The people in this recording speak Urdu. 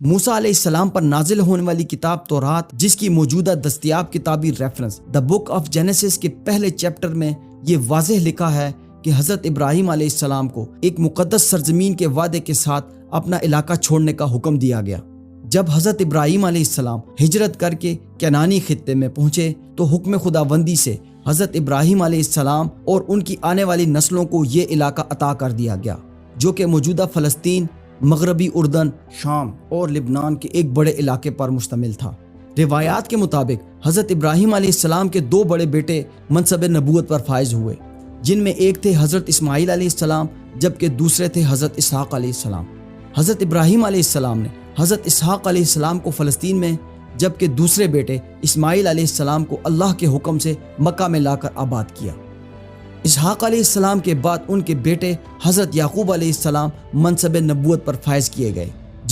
موسیٰ علیہ السلام پر نازل ہونے والی کتاب تورات، جس کی موجودہ دستیاب کتابی reference the book of Genesis کے پہلے چیپٹر میں یہ واضح لکھا ہے کہ حضرت ابراہیم علیہ السلام کو ایک مقدس سرزمین کے وعدے کے ساتھ اپنا علاقہ چھوڑنے کا حکم دیا گیا۔ جب حضرت ابراہیم علیہ السلام ہجرت کر کے کنعانی خطے میں پہنچے تو حکم خداوندی سے حضرت ابراہیم علیہ السلام اور ان کی آنے والی نسلوں کو یہ علاقہ عطا کر دیا گیا، جو کہ موجودہ فلسطین، مغربی اردن، شام اور لبنان کے ایک بڑے علاقے پر مشتمل تھا۔ روایات کے مطابق حضرت ابراہیم علیہ السلام کے 2 بڑے بیٹے منصب نبوت پر فائز ہوئے، جن میں ایک تھے حضرت اسماعیل علیہ السلام جبکہ دوسرے تھے حضرت اسحاق علیہ السلام۔ حضرت ابراہیم علیہ السلام نے حضرت اسحاق علیہ السلام کو فلسطین میں، جبکہ دوسرے بیٹے اسماعیل علیہ السلام کو اللہ کے حکم سے مکہ میں لا کر آباد کیا۔ اسحاق علیہ السلام کے بعد ان کے بیٹے حضرت یعقوب علیہ السلام منصب نبوت پر فائز کیے گئے۔